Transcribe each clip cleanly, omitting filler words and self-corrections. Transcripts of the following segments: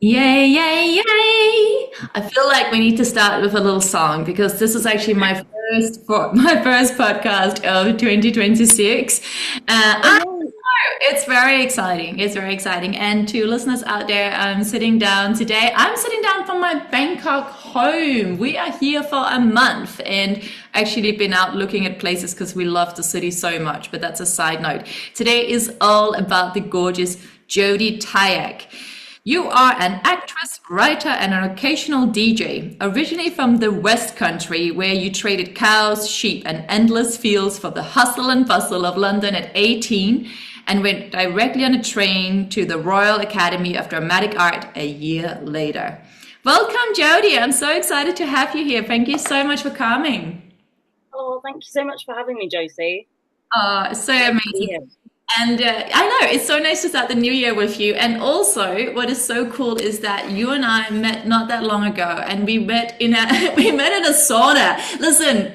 Yay, yay, yay! I feel like we need to start with a little song because this is actually my first podcast of 2026. Oh I no. know it's very exciting. It's very exciting. And to listeners out there, I'm sitting down today. I'm sitting down from my Bangkok home. We are here for a month and actually been out looking at places because we love the city so much. But that's a side note. Today is all about the gorgeous Jodie Tyack. You are an actress, writer, and an occasional DJ, originally from the West Country, where you traded cows, sheep, and endless fields for the hustle and bustle of London at 18 and went directly on a train to the Royal Academy of Dramatic Art a year later. Welcome, Jodie. I'm so excited to have you here. Thank you so much for coming. Oh, thank you so much for having me, Josie. So Great to be amazing. here. And I know it's so nice to start the new year with you. And also, what is so cool is that you and I met not that long ago, and we met in a we met in a sauna. Listen,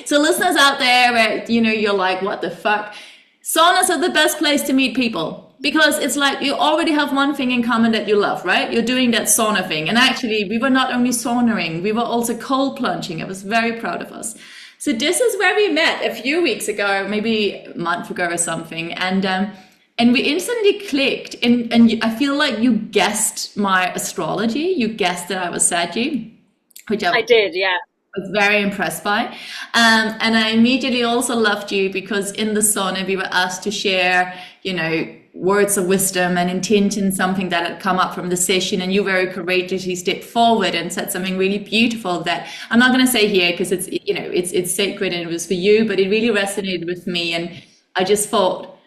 so listeners out there, where you're like, what the fuck? Saunas are the best place to meet people because it's like you already have one thing in common that you love, right? You're doing that sauna thing. And actually, we were not only saunaing, we were also cold plunging. I was very proud of us. So this is where we met a few weeks ago, maybe a month ago or something, and we instantly clicked. And I feel like you guessed my astrology. You guessed that I was Saggy, which I I did, yeah. was very impressed by. And I immediately also loved you because in the sauna we were asked to share, words of wisdom and intention, something that had come up from the session. And you very courageously stepped forward and said something really beautiful that I'm not going to say here because it's sacred and it was for you, but it really resonated with me. And I just thought,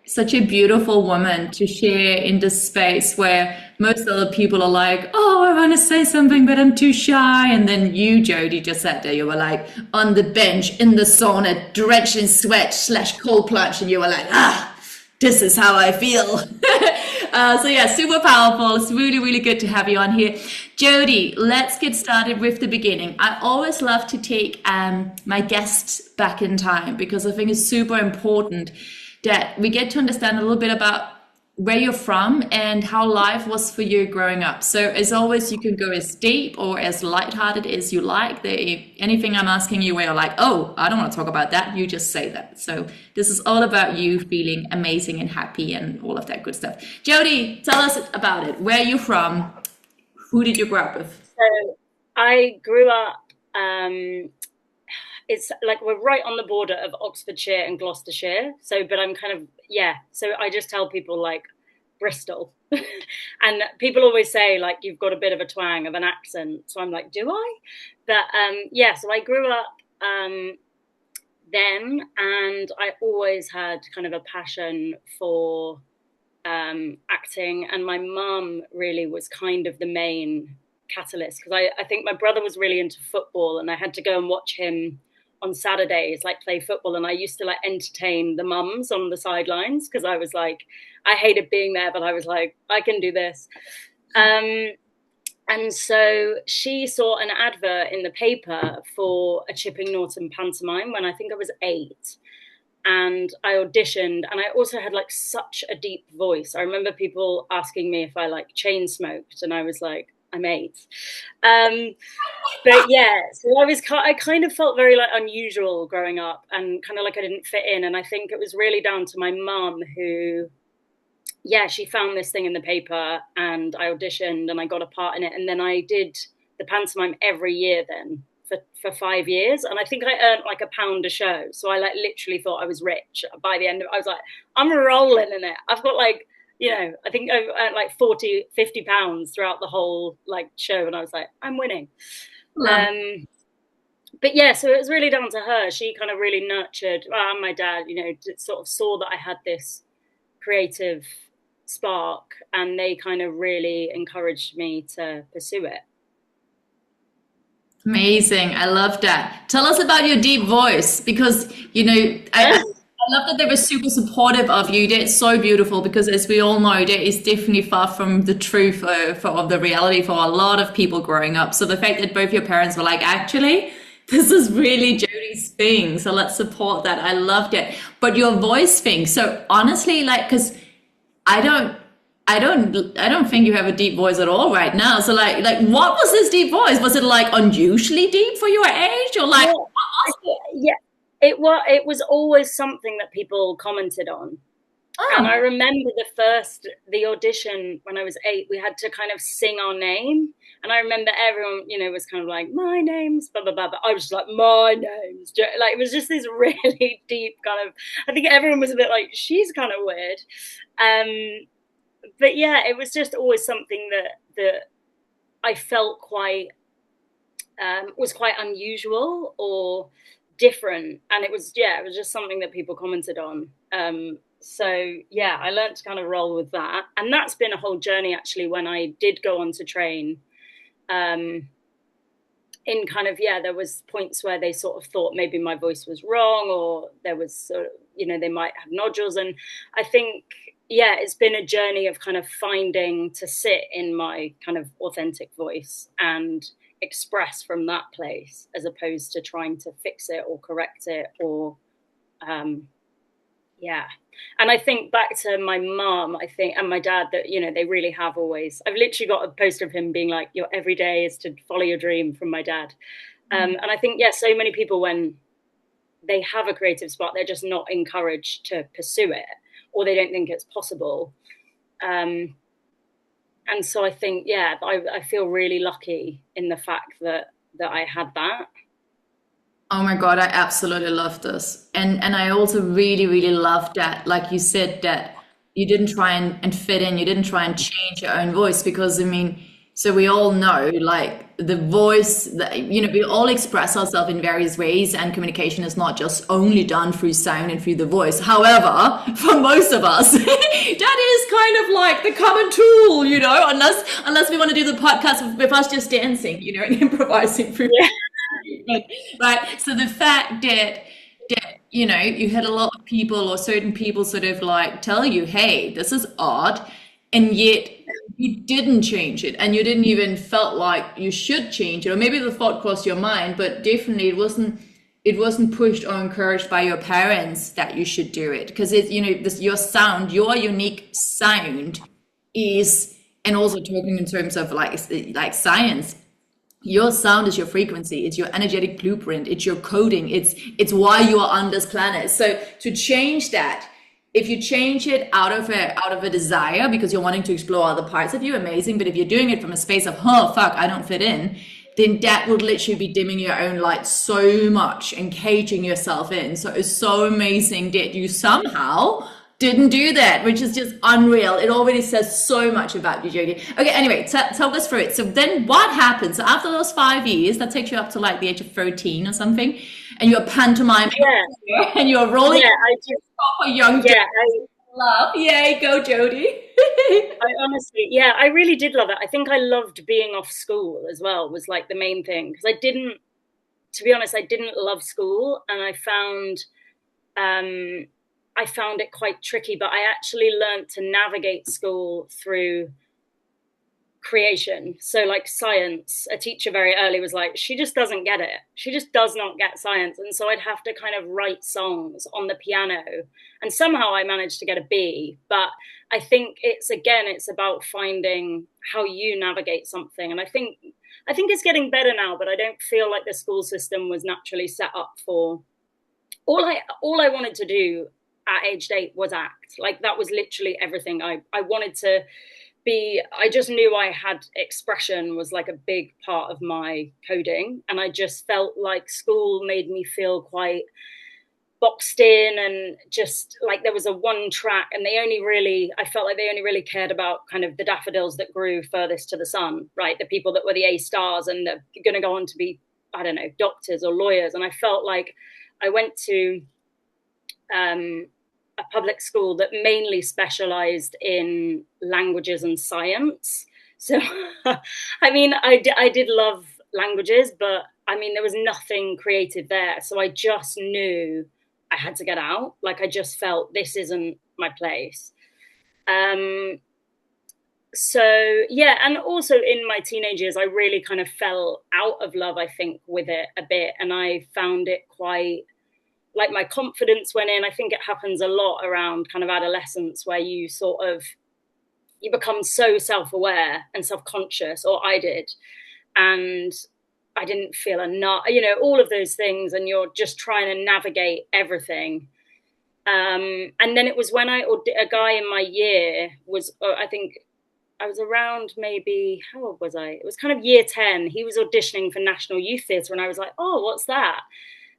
such a beautiful woman to share in this space where most other people are like, oh, I want to say something, but I'm too shy. And then you, Jodie, just sat there. You were like on the bench in the sauna, drenched in sweat slash cold plunge. And you were like, this is how I feel. So yeah, super powerful. It's really, really good to have you on here. Jodie, let's get started with the beginning. I always love to take my guests back in time because I think it's super important that we get to understand a little bit about where you're from and how life was for you growing up. So as always, you can go as deep or as lighthearted as you like. Anything I'm asking you where you're like, oh, I don't want to talk about that, you just say that. So this is all about you feeling amazing and happy and all of that good stuff. Jodie, tell us about it. Where are you from? Who did you grow up with? So I grew up, it's like we're right on the border of Oxfordshire and Gloucestershire. So, but I'm kind of, yeah. So I just tell people like Bristol. And people always say like you've got a bit of a twang of an accent. So I'm like, do I? But yeah, so I grew up then, and I always had kind of a passion for acting, and my mum really was kind of the main catalyst because I think my brother was really into football and I had to go and watch him on Saturdays like play football, and I used to like entertain the mums on the sidelines because I was like, I hated being there, but I was like, I can do this. um and so she saw an advert in the paper for a Chipping Norton pantomime when I think I was 8, and I auditioned, and I also had like such a deep voice. I remember people asking me if I like chain smoked, and I was like, I'm 8. But yeah, so I kind of felt very like unusual growing up and kind of like I didn't fit in. And I think it was really down to my mum who, yeah, she found this thing in the paper and I auditioned and I got a part in it. And then I did the pantomime every year then for 5 years. And I think I earned like £1 a show. So I like literally thought I was rich by the end of it. I was like, I'm rolling in it. I've got like, I think I earned like 40, £50 throughout the whole like show. And I was like, I'm winning. Love. Um, but yeah, so it was really down to her. She kind of really nurtured, and my dad, sort of saw that I had this creative spark, and they kind of really encouraged me to pursue it. Amazing. I love that. Tell us about your deep voice because, I love that they were super supportive of you. That's so beautiful because, as we all know, that is definitely far from the truth of the reality for a lot of people growing up. So the fact that both your parents were like, actually, this is really Jodie's thing. So let's support that. I loved it. But your voice thing. So honestly, like, because I don't I don't think you have a deep voice at all right now. So like what was this deep voice? Was it like unusually deep for your age, or like Yeah, what was it? yeah. It was always something that people commented on. And I Oh, remember the audition when I was 8, we had to kind of sing our name. And I remember everyone, was kind of like, my name's blah, blah, blah. But I was just like, my name's Like, it was just this really deep kind of, I think everyone was a bit like, she's kind of weird. Um, but yeah, it was just always something that I felt was quite unusual or different. And it was just something that people commented on. So yeah, I learned to kind of roll with that, and that's been a whole journey actually. When I did go on to train, um, in kind of there was points where they sort of thought maybe my voice was wrong, or there was sort of, they might have nodules, and I think it's been a journey of kind of finding to sit in my kind of authentic voice and express from that place, as opposed to trying to fix it or correct it or um, yeah. And I think back to my mom, I think, and my dad, that, they really have always, I've literally got a poster of him being like, your every day is to follow your dream, from my dad. And I think, so many people, when they have a creative spark, they're just not encouraged to pursue it, or they don't think it's possible. And so I think, I feel really lucky in the fact that I had that. oh my God, I absolutely love this. And I also really, really love that, like you said, that you didn't try and fit in, you didn't try and change your own voice, because I mean, so we all know like the voice that, we all express ourselves in various ways, and communication is not just only done through sound and through the voice. However, for most of us, that is kind of like the common tool, unless we want to do the podcast with us just dancing, and improvising through. Yeah. Right. So the fact that you had a lot of people, or certain people, sort of like tell you, hey, this is odd, and yet you didn't change it, and you didn't even felt like you should change it, or maybe the thought crossed your mind, but definitely it wasn't pushed or encouraged by your parents that you should do it, because it's, this, your sound, your unique sound is, and also talking in terms of like science, your sound is your frequency, it's your energetic blueprint, it's your coding, it's why you are on this planet. So to change that, if you change it out of a desire because you're wanting to explore other parts of you, amazing. But if you're doing it from a space of, oh fuck, I don't fit in, then that would literally be dimming your own light so much and caging yourself in. So it's so amazing that you somehow didn't do that, which is just unreal. It already says so much about you, Jodie. Okay, anyway, talk us through it. So then what happens? So after those 5 years, that takes you up to like the age of 13 or something, and you're pantomiming and you're rolling I just, proper young yeah, love. Yay, go Jodie. I honestly, I really did love it. I think I loved being off school as well, was like the main thing, because to be honest, I didn't love school, and I found it quite tricky, but I actually learned to navigate school through creation. So like science, a teacher very early was like, she just doesn't get it. She just does not get science. And so I'd have to kind of write songs on the piano, and somehow I managed to get a B. But I think it's about finding how you navigate something. And I think it's getting better now, but I don't feel like the school system was naturally set up for all I wanted to do at age 8 was act. Like that was literally everything. I wanted to be, I just knew I had expression was like a big part of my coding. And I just felt like school made me feel quite boxed in, and just like there was a one track, and I felt like they only really cared about kind of the daffodils that grew furthest to the sun, right? The people that were the A stars and they're going to go on to be, I don't know, doctors or lawyers. And I felt like I went to a public school that mainly specialized in languages and science. So, I mean, I did love languages, but I mean, there was nothing creative there. So I just knew I had to get out. Like, I just felt this isn't my place. So, yeah. And also in my teenage years, I really kind of fell out of love, I think, with it a bit. And I found it quite, like, my confidence went in. I think it happens a lot around kind of adolescence, where you sort of you become so self-aware and self-conscious, or I did, and I didn't feel enough, all of those things, and you're just trying to navigate everything. And then it was when a guy in my year was, I think I was around, maybe, how old was I? It was kind of year 10. He was auditioning for National Youth Theatre, and I was like, oh, what's that?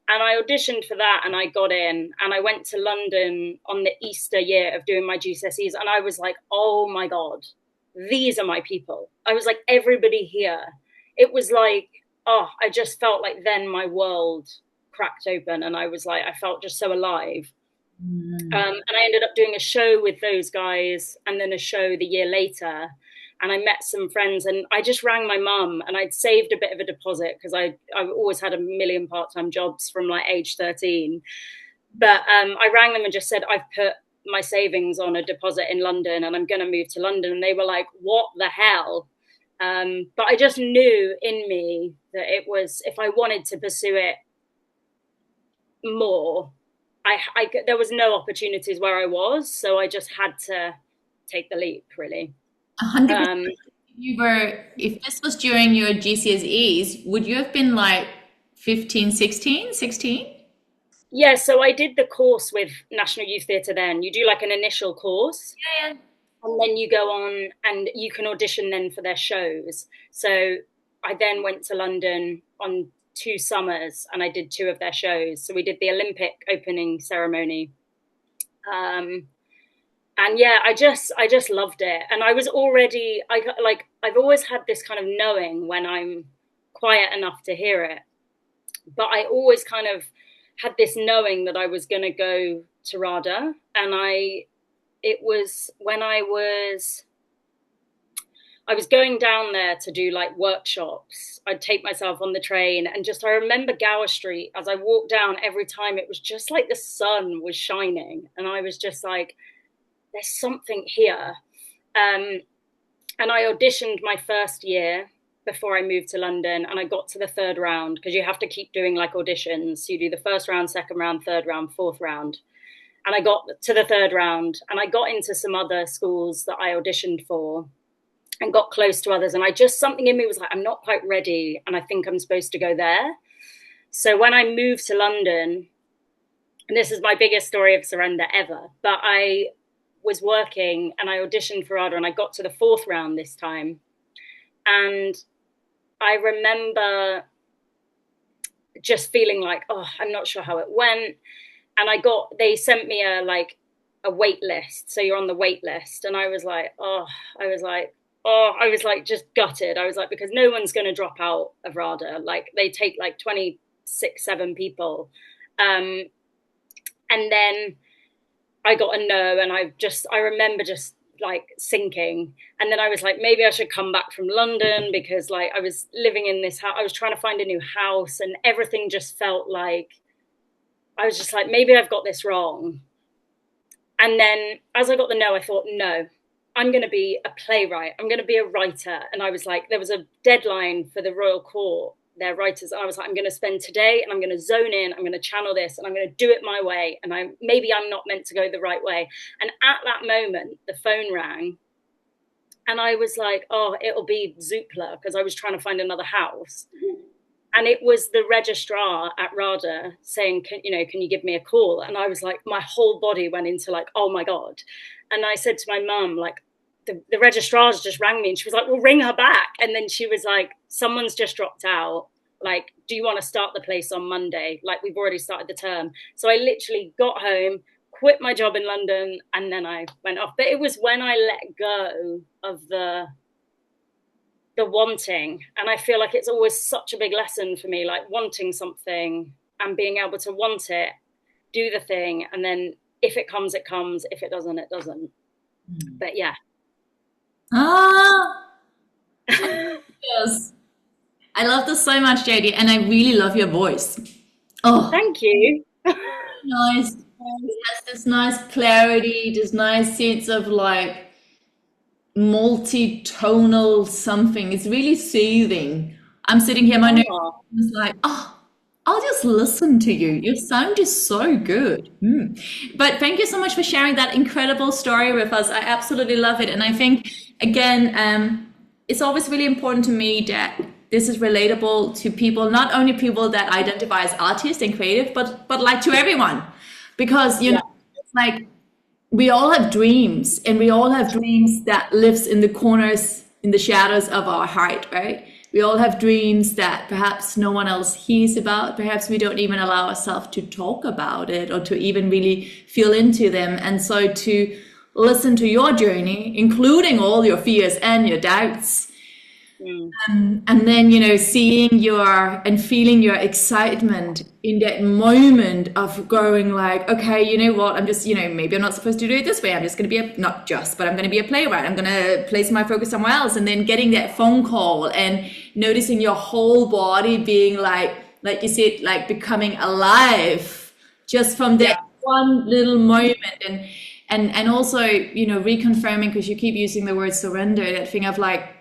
And I auditioned for that, and I got in, and I went to London on the Easter year of doing my GCSEs, and I was like, oh my God, these are my people. I was like, everybody here. It was like, oh, I just felt like then my world cracked open, and I was like, I felt just so alive. And I ended up doing a show with those guys, and then a show the year later. And I met some friends, and I just rang my mum, and I'd saved a bit of a deposit because I've always had a million part-time jobs from like age 13. But I rang them and just said, I've put my savings on a deposit in London, and I'm going to move to London. And they were like, what the hell? But I just knew in me that it was, if I wanted to pursue it more, there was no opportunities where I was, so I just had to take the leap, really. 100%. If this was during your GCSEs, would you have been like 15, 16, 16? Yeah, so I did the course with National Youth Theatre then. You do like an initial course, Yeah. and then you go on and you can audition then for their shows. So I then went to London on 2 summers, and I did 2 of their shows. So we did the Olympic opening ceremony. And yeah, I just loved it. And I was already, I've always had this kind of knowing when I'm quiet enough to hear it. But I always kind of had this knowing that I was going to go to RADA. And it was when I was going down there to do like workshops. I'd take myself on the train, and just, I remember Gower Street, as I walked down, every time it was just like the sun was shining. And I was just like, there's something here. And I auditioned my first year before I moved to London, and I got to the 3rd round, because you have to keep doing like auditions. So you do the 1st round, 2nd round, 3rd round, 4th round. And I got to the 3rd round, and I got into some other schools that I auditioned for and got close to others. And something in me was like, I'm not quite ready, and I think I'm supposed to go there. So when I moved to London, and this is my biggest story of surrender ever, but I was working and I auditioned for RADA, and I got to the 4th round this time. And I remember just feeling like, oh, I'm not sure how it went. And they sent me a wait list. So you're on the wait list. And I was like just gutted. I was like, because no one's going to drop out of RADA. Like they take like 7 people. And then I got a no, and I remember just like sinking. And then I was like, maybe I should come back from London, because like I was living in this house, I was trying to find a new house, and everything just felt like, I was just like, maybe I've got this wrong. And then as I got the no, I thought, no, I'm going to be a playwright. I'm going to be a writer. And I was like, there was a deadline for the Royal Court, their writers. And I was like, I'm going to spend today, and I'm going to zone in. I'm going to channel this, and I'm going to do it my way. And maybe I'm not meant to go the right way. And at that moment, the phone rang, and I was like, oh, it'll be Zoopla, because I was trying to find another house. And it was the registrar at RADA saying, can you give me a call? And I was like, my whole body went into like, oh my God. And I said to my mum, like, the registrar's just rang me, and she was like, well, ring her back. And then she was like, someone's just dropped out. Like, do you want to start the place on Monday? Like, we've already started the term. So I literally got home, quit my job in London, and then I went off. But it was when I let go of the wanting. And I feel like it's always such a big lesson for me, like wanting something and being able to want it, do the thing. And then if it comes, it comes. If it doesn't, it doesn't. But yeah. Yes. I love this so much, Jodie, and I really love your voice. Oh, thank you. Nice. It has this nice clarity, this nice sense of like multi-tonal something. It's really soothing. I'm sitting here, my nose is like, oh, I'll just listen to you. Your sound is so good. But thank you so much for sharing that incredible story with us. I absolutely love it. And I think, again, it's always really important to me that this is relatable to people, not only people that identify as artists and creative, but like to everyone. Because, you Yeah, know, it's like we all have dreams, and we all have dreams that lives in the corners, in the shadows of our heart, right? We all have dreams that perhaps no one else hears about. Perhaps we don't even allow ourselves to talk about it or to even really feel into them. And so to listen to your journey, including all your fears and your doubts, mm, and then, you know, seeing your and feeling your excitement in that moment of going like, okay, you know what, I'm just, you know, maybe I'm not supposed to do it this way. I'm just going to be not just, but I'm going to be a playwright. I'm going to place my focus somewhere else. And then getting that phone call and noticing your whole body being like you said, like becoming alive just from that yeah, one little moment. And also, you know, reconfirming, because you keep using the word surrender, that thing of like,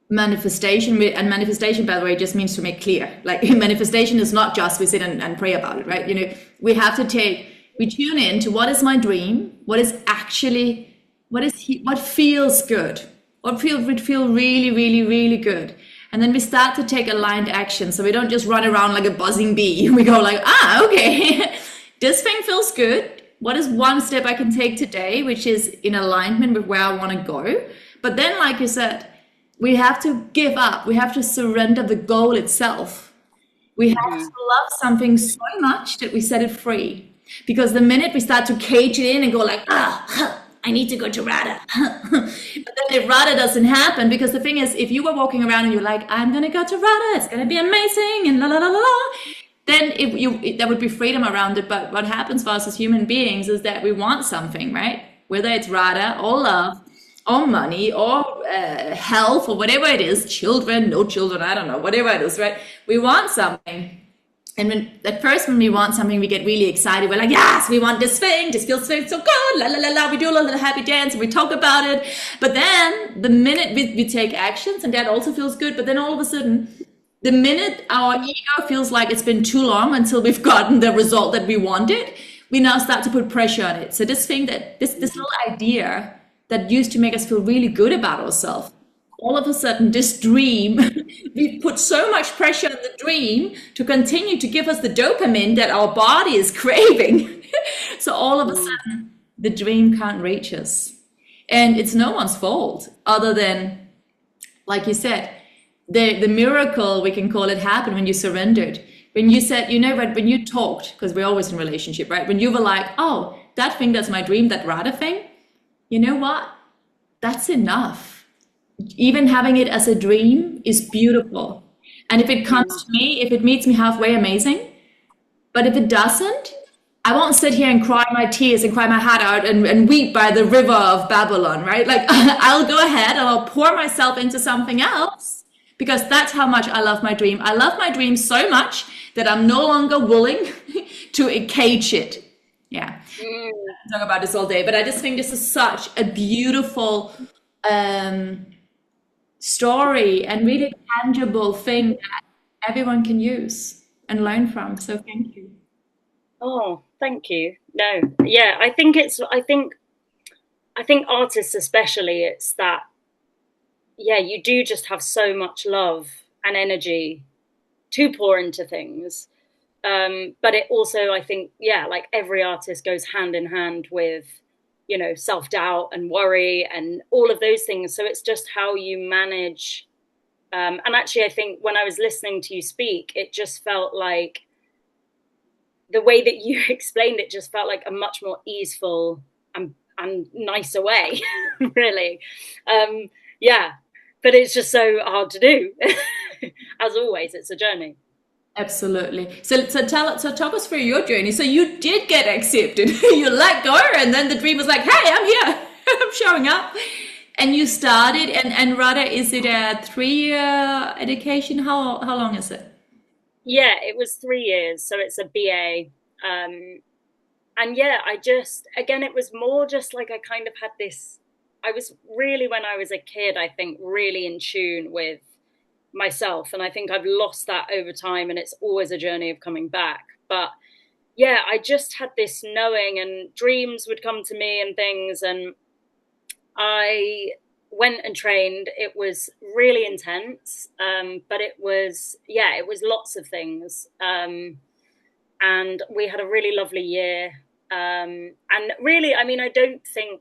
manifestation, and manifestation, by the way, just means to make clear, like manifestation is not just we sit and pray about it, right? You know, we have to we tune in to what is my dream, what is actually, what feels good, would feel really, really, really good. And then we start to take aligned action, so we don't just run around like a buzzing bee. We go like, okay, this thing feels good, what is one step I can take today which is in alignment with where I want to go? But then, like you said, we have to give up. We have to surrender the goal itself. We have to mm, love something so much that we set it free. Because the minute we start to cage it in and go like, I need to go to Radha. But then if Radha doesn't happen, because the thing is, if you were walking around and you're like, I'm going to go to Radha, it's going to be amazing, and la la la la la, then there would be freedom around it. But what happens for us as human beings is that we want something, right? Whether it's Radha or love, or money, or health, or whatever it is, children, no children, I don't know, whatever it is, right? We want something. And at first, when we want something, we get really excited. We're like, yes, we want this thing. This feels so good. La, la, la, la. We do a little happy dance and we talk about it. But then the minute we take actions, and that also feels good. But then all of a sudden, the minute our ego feels like it's been too long until we've gotten the result that we wanted, we now start to put pressure on it. So this little idea that used to make us feel really good about ourselves, all of a sudden, this dream, we put so much pressure on the dream to continue to give us the dopamine that our body is craving. So all of a mm, sudden, the dream can't reach us. And it's no one's fault other than, like you said, the miracle, we can call it, happened when you surrendered. When you said, you know what, when you talked, because we're always in relationship, right? When you were like, oh, that thing, that's my dream, that Radha thing, you know what? That's enough. Even having it as a dream is beautiful. And if it comes mm, to me, if it meets me halfway, amazing. But if it doesn't, I won't sit here and cry my tears and cry my heart out and weep by the river of Babylon, right? Like I'll go ahead and I'll pour myself into something else, because that's how much I love my dream. I love my dream so much that I'm no longer willing to cage it. Yeah. mm. Talk about this all day, but I just think this is such a beautiful story and really tangible thing that everyone can use and learn from. So thank you. Oh, thank you. No, yeah, I think artists especially, it's that, yeah, you do just have so much love and energy to pour into things. But it also, I think, yeah, like every artist goes hand in hand with, self-doubt and worry and all of those things. So it's just how you manage. And actually, I think when I was listening to you speak, it just felt like the way that you explained it just felt like a much more easeful and nicer way, really. Yeah, but it's just so hard to do. As always, it's a journey. Absolutely. So talk us through your journey. So you did get accepted. You let go, and then the dream was like, "Hey, I'm here. I'm showing up." And you started. And rather, is it a 3-year education? How long is it? Yeah, it was 3 years, so it's a BA. And yeah, again, it was more just like I kind of had this. I was really, when I was a kid, I think, really in tune with myself. And I think I've lost that over time, and it's always a journey of coming back. But yeah, I just had this knowing, and dreams would come to me and things. And I went and trained. It was really intense, but it was lots of things. And we had a really lovely year. And really, I mean, I don't think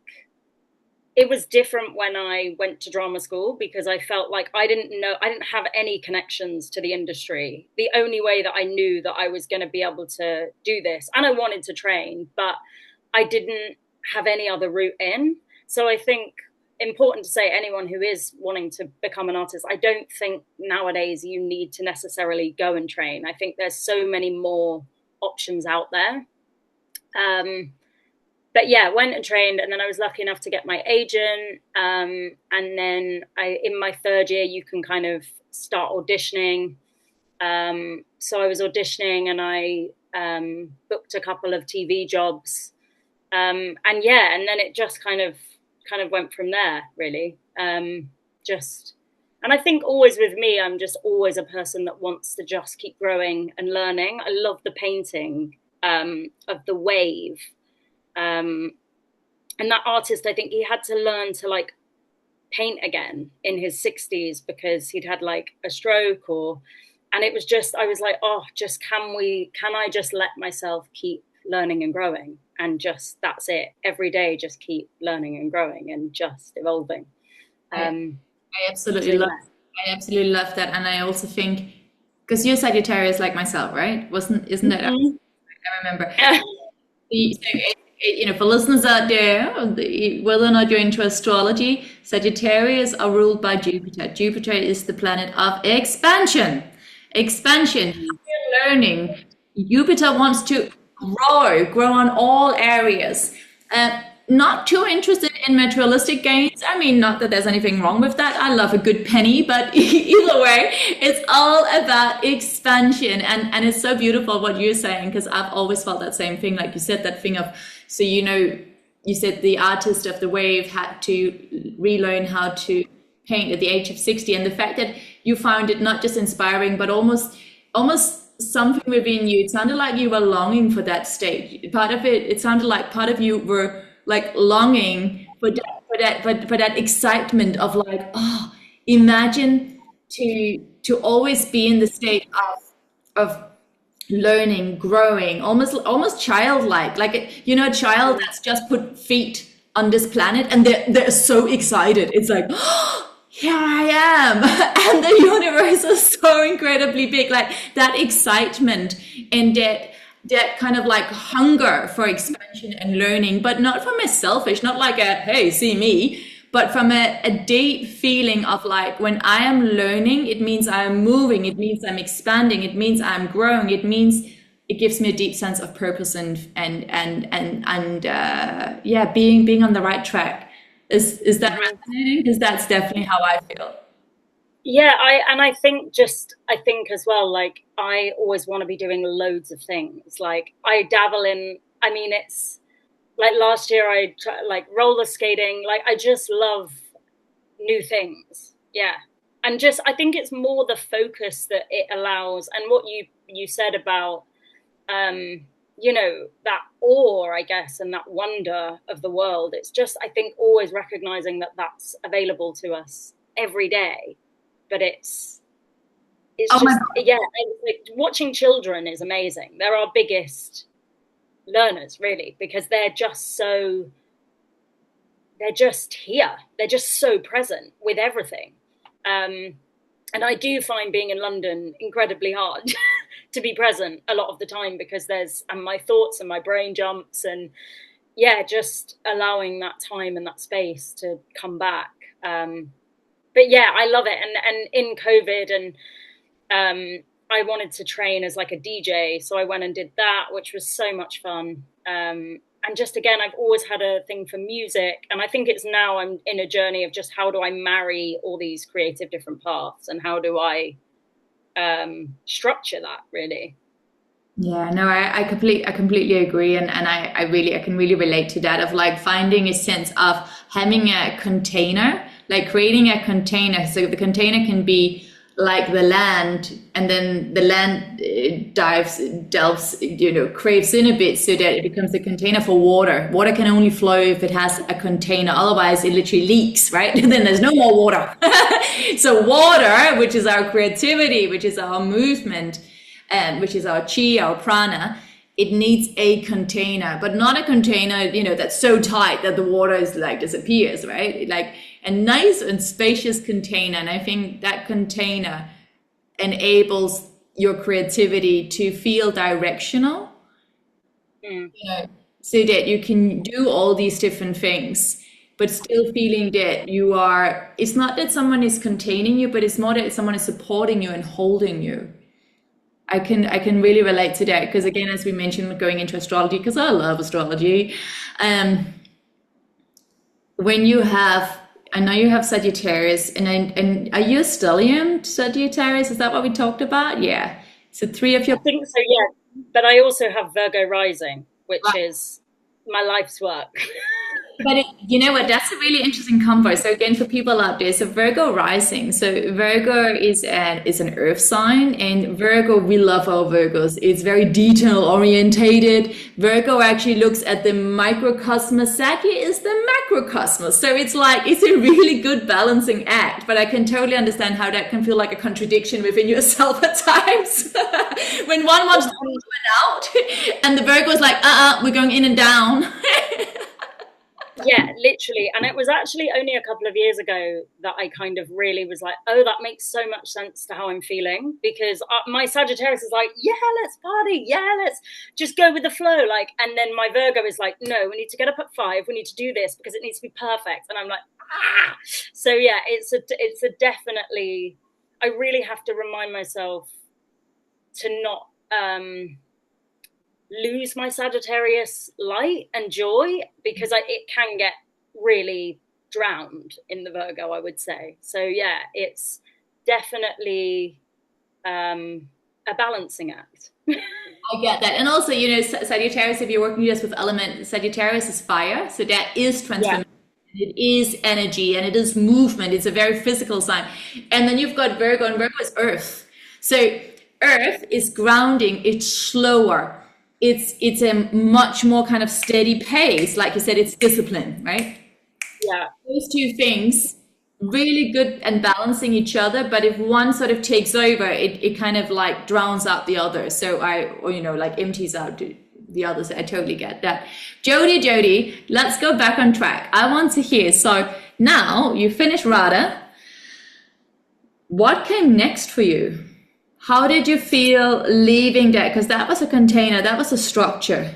it was different when I went to drama school, because I felt like I didn't have any connections to the industry. The only way that I knew that I was going to be able to do this, and I wanted to train, but I didn't have any other route in. So I think important to say, anyone who is wanting to become an artist, I don't think nowadays you need to necessarily go and train. I think there's so many more options out there. But yeah, went and trained, and then I was lucky enough to get my agent. And then in my third year, you can kind of start auditioning. So I was auditioning, and I booked a couple of TV jobs. And then it just kind of went from there, really. And I think always with me, I'm just always a person that wants to just keep growing and learning. I love the painting of the wave. And that artist, I think he had to learn to like paint again in his 60s because he'd had like a stroke, and it was just, I was like, can I just let myself keep learning and growing, and just, that's it, every day, just keep learning and growing and just evolving. I absolutely love that. And I also think, because you're Sagittarius like myself, right? Isn't that? Mm-hmm. I remember. So for listeners out there, whether or not you're into astrology, Sagittarius are ruled by Jupiter. Jupiter is the planet of expansion, learning. Jupiter wants to grow on all areas. Not too interested in materialistic gains. I mean, not that there's anything wrong with that. I love a good penny, but either way, it's all about expansion. And it's so beautiful what you're saying, because I've always felt that same thing. Like you said, that thing of, so, you said the artist of the wave had to relearn how to paint at the age of 60. And the fact that you found it not just inspiring, but almost something within you, it sounded like you were longing for that stage. It sounded like part of you were like longing for that excitement of like, imagine to always be in the state of learning, growing, almost childlike, like a child that's just put feet on this planet and they're so excited. It's like, here I am, and the universe is so incredibly big. Like that excitement and that kind of like hunger for expansion and learning, but not from a selfish, not like a, hey, see me, but from a deep feeling of like, when I am learning, it means I'm moving, it means I'm expanding, it means I'm growing, it means it gives me a deep sense of purpose and being on the right track. Is that resonating? Because that's definitely how I feel. Yeah, I think as well, like I always want to be doing loads of things. Like I dabble in, I mean, it's like last year I tried like roller skating. Like I just love new things. Yeah. And just, I think it's more the focus that it allows, and what you said about, that awe, I guess, and that wonder of the world. It's just, I think, always recognizing that that's available to us every day. But it's like watching children is amazing. They're our biggest learners, really, because they're just here. They're just so present with everything. And I do find being in London incredibly hard to be present a lot of the time, because and my thoughts and my brain jumps, and just allowing that time and that space to come back. But yeah, I love it. And in COVID, and I wanted to train as like a DJ. So I went and did that, which was so much fun. And just, again, I've always had a thing for music. And I think it's now I'm in a journey of just how do I marry all these creative different paths, and how do I structure that, really. Yeah, no, I completely agree. And I can really relate to that, of like finding a sense of having a container, like creating a container. So the container can be like the land, and then the land delves, craves in a bit so that it becomes a container for water. Water can only flow if it has a container, otherwise it literally leaks, right? And then there's no more water. So water, which is our creativity, which is our movement, and which is our chi, our prana, it needs a container, but not a container, that's so tight that the water is like disappears, right? Like a nice and spacious container. And I think that container enables your creativity to feel directional, so that you can do all these different things, but still feeling that it's not that someone is containing you, but it's more that someone is supporting you and holding you. I can really relate to that, because again, as we mentioned, going into astrology, because I love astrology, when you have, I know you have Sagittarius, and are you a stellium Sagittarius? Is that what we talked about? Yeah. So 3 of your. I think so, yeah. But I also have Virgo rising, which is my life's work. But you know what? That's a really interesting combo. So again, for people out there, so Virgo rising. So Virgo is an earth sign, and Virgo, we love our Virgos. It's very detail orientated. Virgo actually looks at the microcosmos. Sagi is the macrocosmos. So it's a really good balancing act. But I can totally understand how that can feel like a contradiction within yourself at times. When one wants to pull out, and the Virgo is like, we're going in and down. Yeah, literally. And it was actually only a couple of years ago that I kind of really was like, oh, that makes so much sense to how I'm feeling, because my Sagittarius is like, yeah, let's party. Yeah, let's just go with the flow. Like, and then my Virgo is like, no, we need to get up at 5. We need to do this because it needs to be perfect. And I'm like, ah. So yeah, it's a definitely, I really have to remind myself to not, lose my Sagittarius light and joy, because it can get really drowned in the Virgo, I would say. So yeah, it's definitely a balancing act. I get that. And also, Sagittarius, if you're working just with element, Sagittarius is fire. So that is transformation. Yeah. It is energy and it is movement. It's a very physical sign. And then you've got Virgo, and Virgo is earth. So earth is grounding. It's slower. It's a much more kind of steady pace. Like you said, it's discipline, right? Yeah. Those two things, really good and balancing each other. But if one sort of takes over, it kind of like drowns out the other. So like empties out the others. I totally get that. Jodie, let's go back on track. I want to hear. So now you finished Radha. What came next for you? How did you feel leaving that? Because that was a container, that was a structure.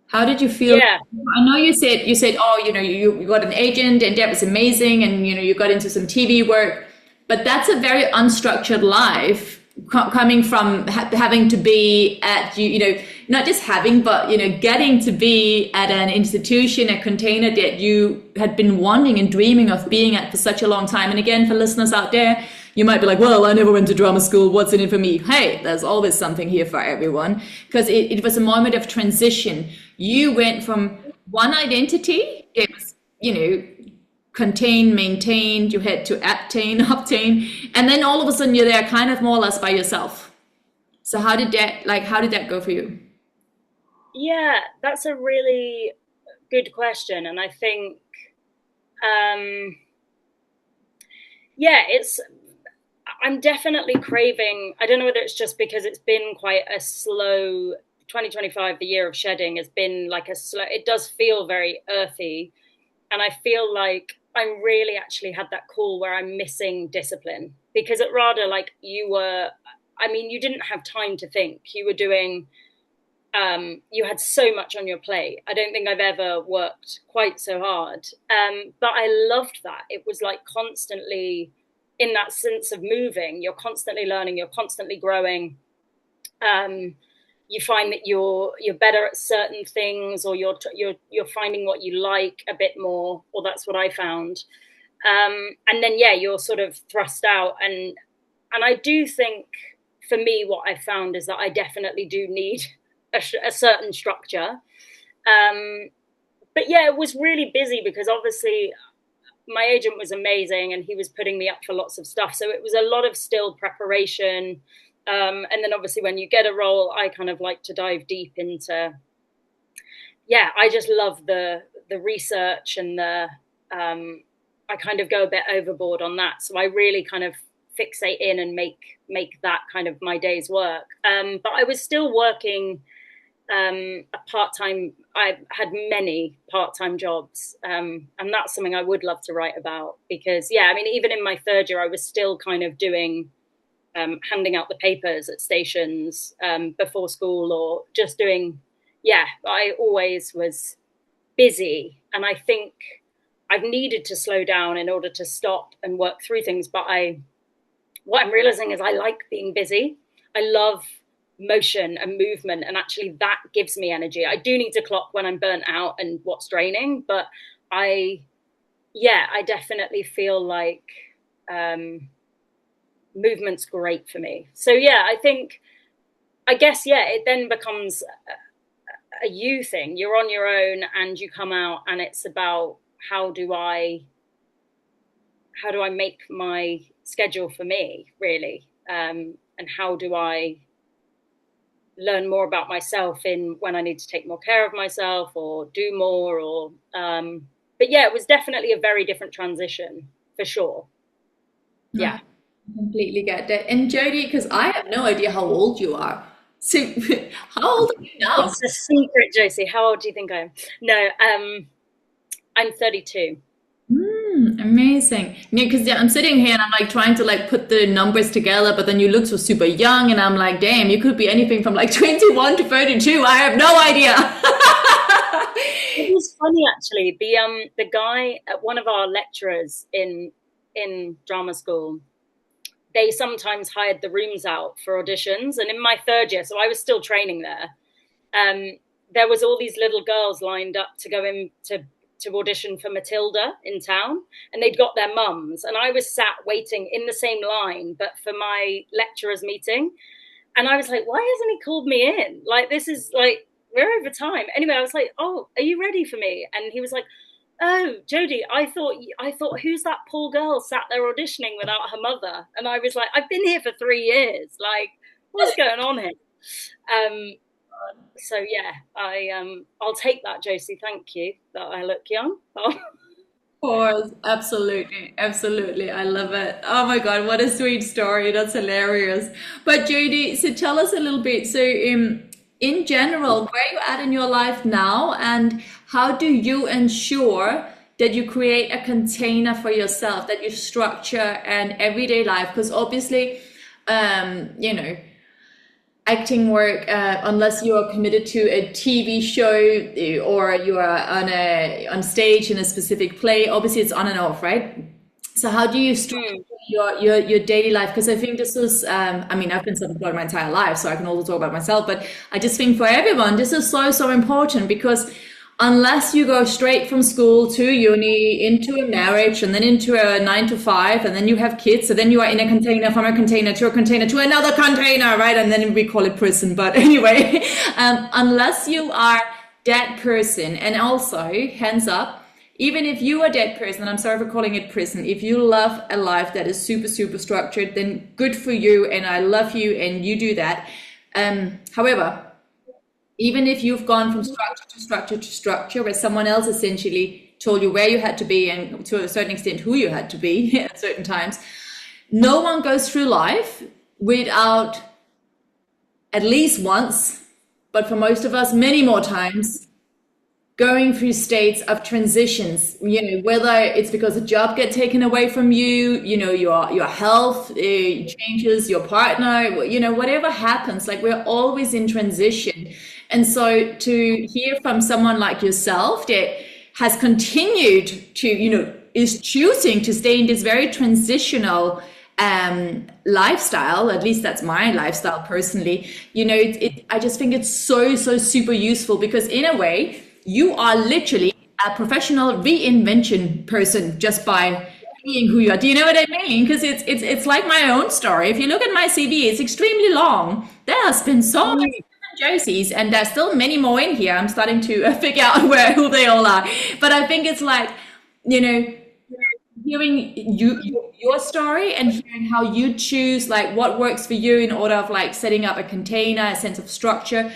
How did you feel? Yeah. I know you said, oh, you got an agent and that was amazing, and you got into some TV work, but that's a very unstructured life, coming from having to be at, not just having, but getting to be at an institution, a container that you had been wanting and dreaming of being at for such a long time. And again, for listeners out there, you might be like, well, I never went to drama school. What's in it for me? Hey, there's always something here for everyone, because it was a moment of transition. You went from one identity, it was, contained, maintained, you had to obtain, and then all of a sudden you're there kind of more or less by yourself. So how did that go for you? Yeah, that's a really good question. And I think, I'm definitely craving, I don't know whether it's just because it's been quite a slow, 2025, the year of shedding, has been like it does feel very earthy. And I feel like I'm really actually had that call where I'm missing discipline, because at RADA, like you didn't have time to think. You were doing, you had so much on your plate. I don't think I've ever worked quite so hard. But I loved that. It was like constantly in that sense of moving, you're constantly learning, you're constantly growing. You find that you're better at certain things, or you're finding what you like a bit more, or that's what I found. And then you're sort of thrust out, and I do think for me what I found is that I definitely do need a certain structure. But it was really busy, because obviously my agent was amazing, and he was putting me up for lots of stuff. So it was a lot of still preparation. And then obviously when you get a role, I kind of like to dive deep into, I just love the research and I kind of go a bit overboard on that. So I really kind of fixate in and make that kind of my day's work. But I was still working a part-time. I had many part-time jobs, and that's something I would love to write about, because even in my third year I was still kind of doing handing out the papers at stations before school, or just doing I always was busy, and I think I've needed to slow down in order to stop and work through things. But what I'm realizing is I like being busy. I love motion and movement, and actually that gives me energy. I do need to clock when I'm burnt out and what's draining, but I definitely feel like movement's great for me. So I guess it then becomes a you thing. You're on your own and you come out, and it's about how do I make my schedule for me, really, and how do I learn more about myself in when I need to take more care of myself or do more, or but it was definitely a very different transition for sure. I completely get that. And Jodie, because I have no idea how old you are, so how old are you now? It's a secret, Josie. How old do you think I am? No, I'm 32. Amazing. Because I'm sitting here and I'm like trying to like put the numbers together, but then you look so super young, and I'm like, damn, you could be anything from like 21 to 32. I have no idea. It was funny actually. The guy, one of our lecturers in drama school, they sometimes hired the rooms out for auditions, and in my third year, so I was still training there, there was all these little girls lined up to go in to audition for Matilda in town, and they'd got their mums, and I was sat waiting in the same line but for my lecturer's meeting, and I was like, why hasn't he called me in? Like, this is like, we're over time. Anyway, I was like, oh, are you ready for me? And he was like, oh, Jodie, I thought who's that poor girl sat there auditioning without her mother? And I was like, I've been here for 3 years, like, what's going on here? So I'll take that, Josie. Thank you that I look young. Of course, absolutely, absolutely. I love it. Oh my God, what a sweet story. That's hilarious. But Jodie, so tell us a little bit. So in general, where are you at in your life now, and how do you ensure that you create a container for yourself, that you structure an everyday life? Because obviously, acting work, unless you are committed to a TV show or you are on stage in a specific play, obviously it's on and off, right? So how do you structure your daily life? Because I think this is, I've been self-employed my entire life, so I can also talk about myself, but I just think for everyone, this is so, so important, because unless you go straight from school to uni, into a marriage, and then into a 9 to 5, and then you have kids, so then you are in a container, from a container to another container, right? And then we call it prison. But anyway, unless you are that person, and also, hands up, even if you are that person, and I'm sorry for calling it prison, if you love a life that is super, super structured, then good for you, and I love you, and you do that. However, even if you've gone from structure to structure to structure, where someone else essentially told you where you had to be, and to a certain extent who you had to be at certain times, no one goes through life without at least once, but for most of us, many more times, going through states of transitions, whether it's because a job gets taken away from you, your health changes, your partner, whatever happens, like, we're always in transition. And so to hear from someone like yourself that has continued to, is choosing to stay in this very transitional lifestyle, at least that's my lifestyle personally, I just think it's so, so super useful, because in a way, you are literally a professional reinvention person just by being who you are. Do you know what I mean? Because it's like my own story. If you look at my CV, it's extremely long. There has been so many Josies, and there's still many more in here. I'm starting to figure out who they all are. But I think it's like, hearing your story and hearing how you choose like what works for you in order of like setting up a container, a sense of structure.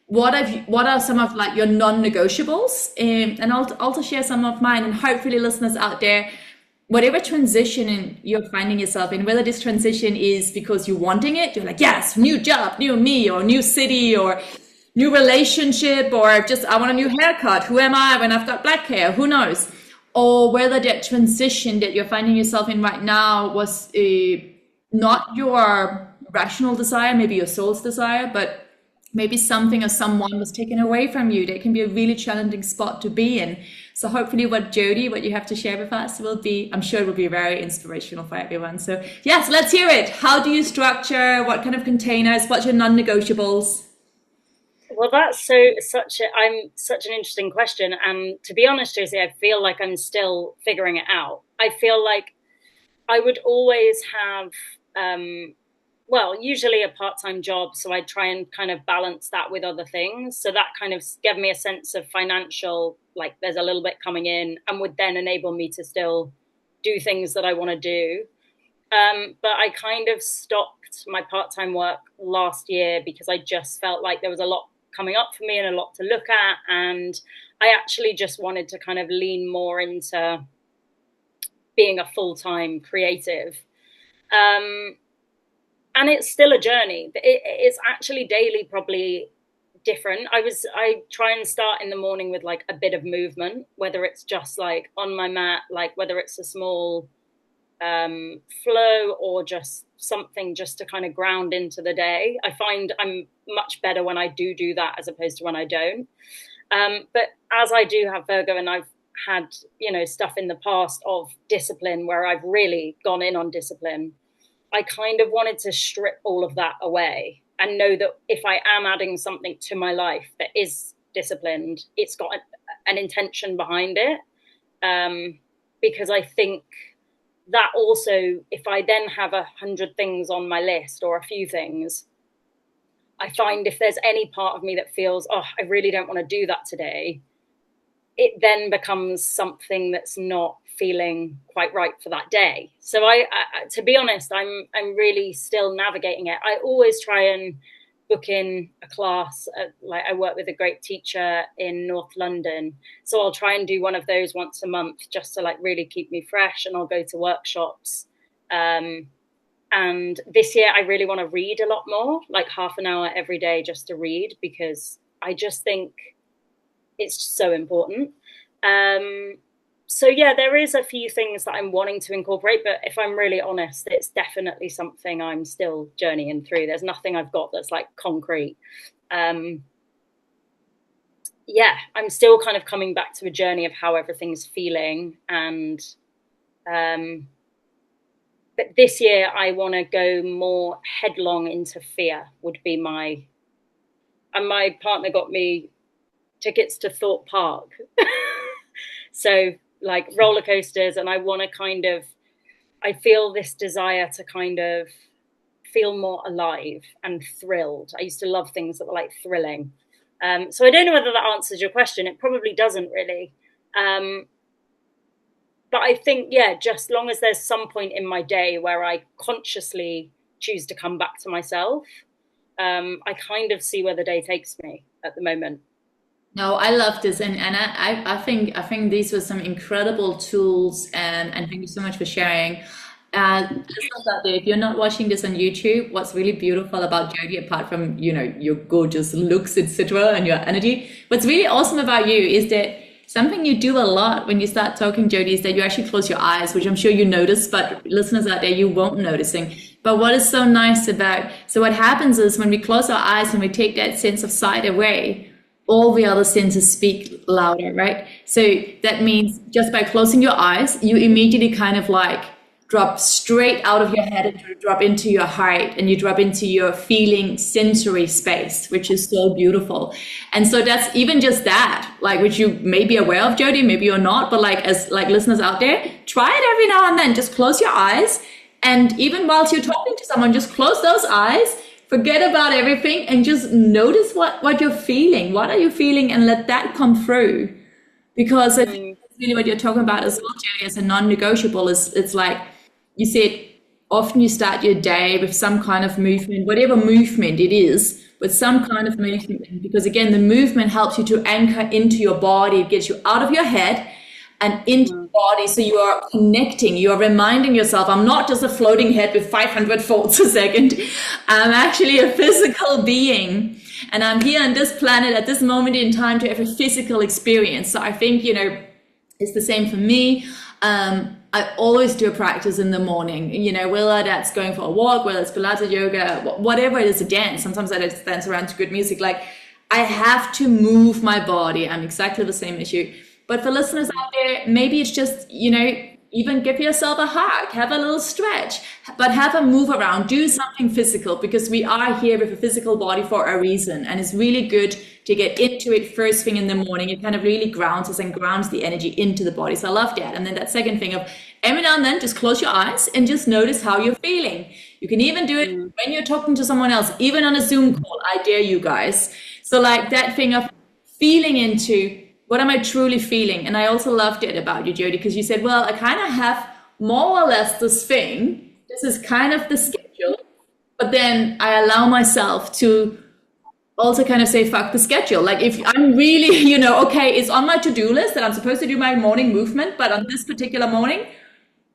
What are some of like your non-negotiables? And I'll also share some of mine, and hopefully listeners out there, whatever transition you're finding yourself in, whether this transition is because you're wanting it, you're like, yes, new job, new me, or new city, or new relationship, or just I want a new haircut. Who am I when I've got black hair? Who knows? Or whether that transition that you're finding yourself in right now was not your rational desire, maybe your soul's desire, but maybe something or someone was taken away from you. That can be a really challenging spot to be in. So hopefully what you have to share with us will be, I'm sure it will be very inspirational for everyone. So yes, let's hear it. How do you structure? What kind of containers? What's your non-negotiables? Well, that's such an interesting question. And to be honest, Josie, I feel like I'm still figuring it out. I feel like I would always have, usually a part-time job. So I try and kind of balance that with other things. So that kind of gave me a sense of financial, like there's a little bit coming in, and would then enable me to still do things that I want to do. But I kind of stopped my part-time work last year because I just felt like there was a lot coming up for me and a lot to look at. And I actually just wanted to kind of lean more into being a full-time creative. And it's still a journey. It's actually daily, probably different. I try and start in the morning with like a bit of movement, whether it's just like on my mat, like whether it's a small flow or just something just to kind of ground into the day. I find I'm much better when I do that as opposed to when I don't. But as I do have Virgo, and I've had, stuff in the past of discipline where I've really gone in on discipline, I kind of wanted to strip all of that away and know that if I am adding something to my life that is disciplined, it's got an intention behind it. Because I think that also, if I then have 100 things on my list or a few things, I find if there's any part of me that feels, oh, I really don't want to do that today, it then becomes something that's not feeling quite right for that day. So I to be honest, I'm really still navigating it. I always try and book in a class. Like I work with a great teacher in North London, so I'll try and do one of those once a month just to like really keep me fresh. And I'll go to workshops. And this year I really want to read a lot more, like half an hour every day just to read, because I just think it's so important. So yeah, there is a few things that I'm wanting to incorporate, but if I'm really honest, it's definitely something I'm still journeying through. There's nothing I've got that's like concrete. I'm still kind of coming back to a journey of how everything's feeling. And but this year I want to go more headlong into fear would be and my partner got me tickets to Thorpe Park. So like roller coasters, and I want to I feel this desire to kind of feel more alive and thrilled. I used to love things that were like thrilling. So I don't know whether that answers your question. It probably doesn't really. But I think, just long as there's some point in my day where I consciously choose to come back to myself, I kind of see where the day takes me at the moment. No, I love this, and I think these were some incredible tools, and thank you so much for sharing. If you're not watching this on YouTube, what's really beautiful about Jodie, apart from your gorgeous looks, etc., and your energy, what's really awesome about you is that something you do a lot when you start talking, Jodie, is that you actually close your eyes, which I'm sure you notice, but listeners out there, you won't noticing. But what is so nice so what happens is when we close our eyes and we take that sense of sight away, all the other senses speak louder, right? So that means just by closing your eyes, you immediately kind of like drop straight out of your head and you drop into your heart, and you drop into your feeling sensory space, which is so beautiful. And so that's even just that, like, which you may be aware of, Jodie, maybe you're not, but like as like listeners out there, try it every now and then. Just close your eyes, and even whilst you're talking to someone, just close those eyes. Forget about everything and just notice what you're feeling. What are you feeling? And let that come through. Because really what you're talking about as well, Julie, as a non-negotiable is it's like you said, often you start your day with some kind of movement, whatever movement it is, with some kind of movement, because again, the movement helps you to anchor into your body. It gets you out of your head and into the body. So you are connecting, you are reminding yourself, I'm not just a floating head with 500 thoughts a second. I'm actually a physical being. And I'm here on this planet at this moment in time to have a physical experience. So I think, you know, it's the same for me. I always do a practice in the morning, you know, whether that's going for a walk, whether it's Pilates, yoga, whatever it is, a dance. Sometimes I just dance around to good music. Like, I have to move my body. I'm exactly the same as you. But for listeners out there, maybe it's just, you know, even give yourself a hug, have a little stretch, but have a move around, do something physical, because we are here with a physical body for a reason. And it's really good to get into it first thing in the morning. It kind of really grounds us and grounds the energy into the body. So I love that. And then that second thing of every now and then, just close your eyes and just notice how you're feeling. You can even do it when you're talking to someone else, even on a Zoom call. I dare you guys. So like that thing of feeling into, what am I truly feeling? And I also loved it about you, Jodie, because you said, well, I kind of have more or less this thing. This is kind of the schedule. But then I allow myself to also kind of say, fuck the schedule. Like if I'm really, you know, okay, it's on my to-do list that I'm supposed to do my morning movement, but on this particular morning,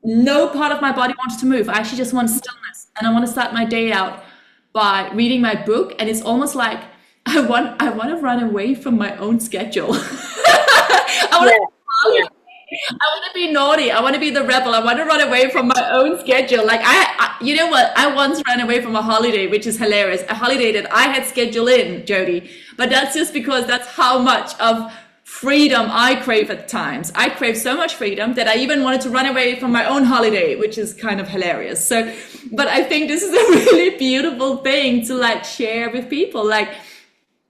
no part of my body wants to move. I actually just want stillness. And I want to start my day out by reading my book. And it's almost like, I want to run away from my own schedule. I want to be naughty. I want to be the rebel. I want to run away from my own schedule. Like I you know what? I once ran away from a holiday, which is hilarious. A holiday that I had scheduled in, Jodie. But that's just because that's how much of freedom I crave at times. I crave so much freedom that I even wanted to run away from my own holiday, which is kind of hilarious. So, but I think this is a really beautiful thing to like share with people. Like,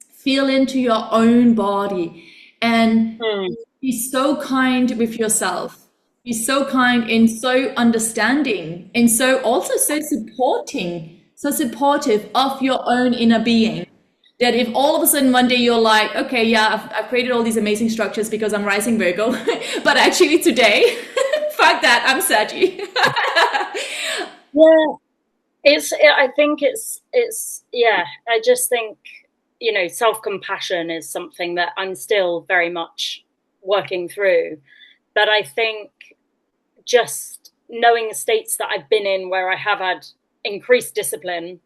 feel into your own body and be so kind with yourself. Be so kind and so understanding and so also so supportive of your own inner being. That if all of a sudden one day you're like, okay, yeah, I've created all these amazing structures because I'm rising Virgo, but actually today, fuck that, I'm Saggy. Yeah, I think it's yeah. I just think, you know, self-compassion is something that I'm still very much working through. But I think just knowing the states that I've been in where I have had increased discipline,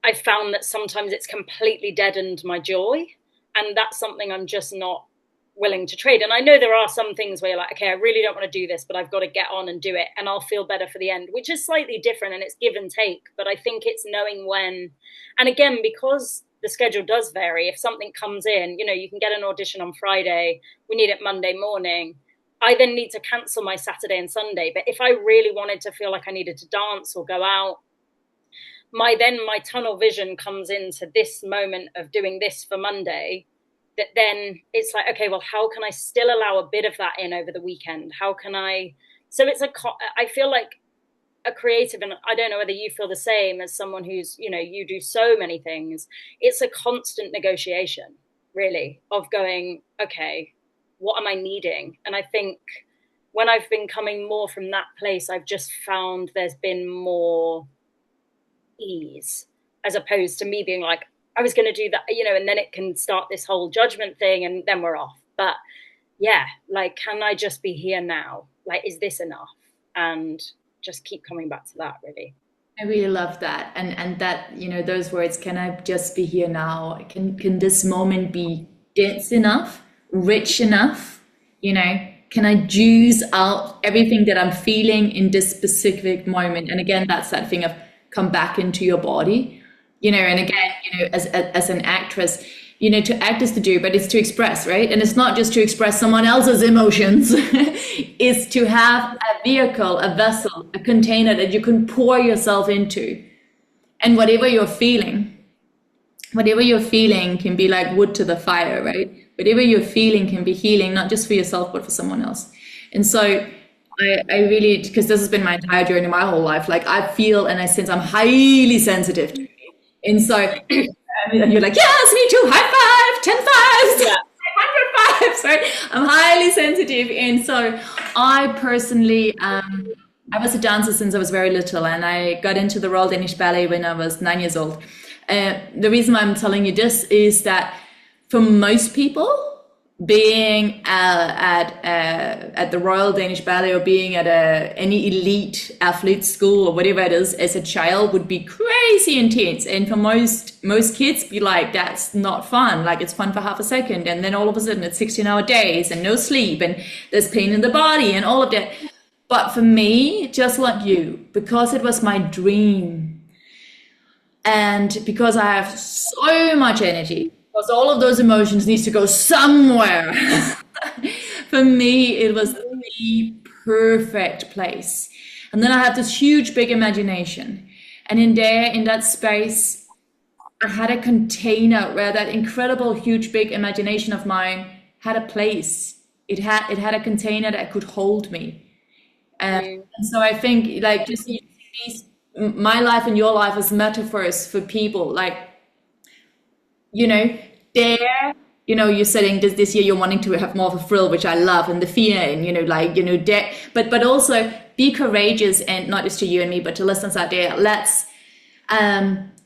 I found that sometimes it's completely deadened my joy. And that's something I'm just not willing to trade. And I know there are some things where you're like, okay, I really don't want to do this, but I've got to get on and do it and I'll feel better for the end, which is slightly different and it's give and take. But I think it's knowing when, and again, because the schedule does vary, if something comes in, you know, you can get an audition on Friday, we need it Monday morning. I then need to cancel my Saturday and Sunday. But if I really wanted to feel like I needed to dance or go out, my tunnel vision comes into this moment of doing this for Monday, that then it's like, okay, well, how can I still allow a bit of that in over the weekend? How can I? So I feel like a creative, and I don't know whether you feel the same as someone who's, you know, you do so many things. It's a constant negotiation, really, of going, okay, what am I needing? And I think when I've been coming more from that place, I've just found there's been more ease, as opposed to me being like, I was going to do that, you know, and then it can start this whole judgment thing and then we're off. But yeah, like, can I just be here now? Like, is this enough? And just keep coming back to that, really. I really love that. And that, you know, those words, can I just be here now? Can this moment be dense enough, rich enough? You know, can I juice out everything that I'm feeling in this specific moment? And again, that's that thing of come back into your body. You know, and again, you know, as an actress, you know, to act is to do, but it's to express, right? And it's not just to express someone else's emotions. It's to have a vehicle, a vessel, a container that you can pour yourself into. And whatever you're feeling can be like wood to the fire, right? Whatever you're feeling can be healing, not just for yourself, but for someone else. And so I really, because this has been my entire journey, my whole life, like I feel and I sense I'm highly sensitive to it. And so you're like, yes, me too, high five, 10 fives, yeah. 100 I'm highly sensitive, and so I personally, I was a dancer since I was very little, and I got into the Royal Danish Ballet when I was 9 years old. The reason why I'm telling you this is that for most people, being at the Royal Danish Ballet or being at any elite athlete school or whatever it is as a child would be crazy intense, and for most kids be like, that's not fun, like it's fun for half a second, and then all of a sudden it's 16-hour days and no sleep and there's pain in the body and all of that. But for me, just like you, because it was my dream, and because I have so much energy, because all of those emotions needs to go somewhere. For me, it was the perfect place. And then I had this huge, big imagination. And in that space, I had a container where that incredible, huge, big imagination of mine had a place. It had a container that could hold me. And so I think, like, just these, my life and your life as metaphors for people, like, there, you're saying this year you're wanting to have more of a thrill, which I love, and the fear, and there, but also be courageous, and not just to you and me, but to listeners out there. Let's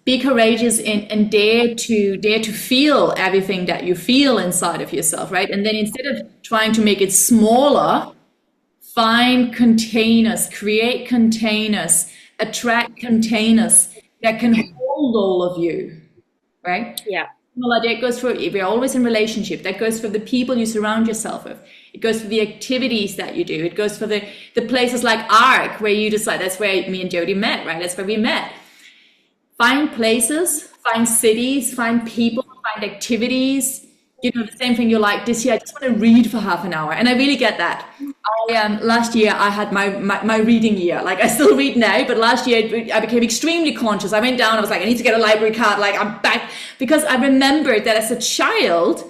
be courageous and dare to feel everything that you feel inside of yourself, right? And then instead of trying to make it smaller, find containers, create containers, attract containers that can hold all of you, right? Yeah. Well, that goes for, we're always in relationship. That goes for the people you surround yourself with. It goes for the activities that you do. It goes for the places like ARC, where you decide, that's where me and Jodie met, right? That's where we met. Find places, find cities, find people, find activities. The same thing you're like, this year I just want to read for half an hour. And I really get that. Last year I had my reading year. Like, I still read now, but last year I became extremely conscious. I went down, I was like, I need to get a library card. Like, I'm back, because I remembered that as a child,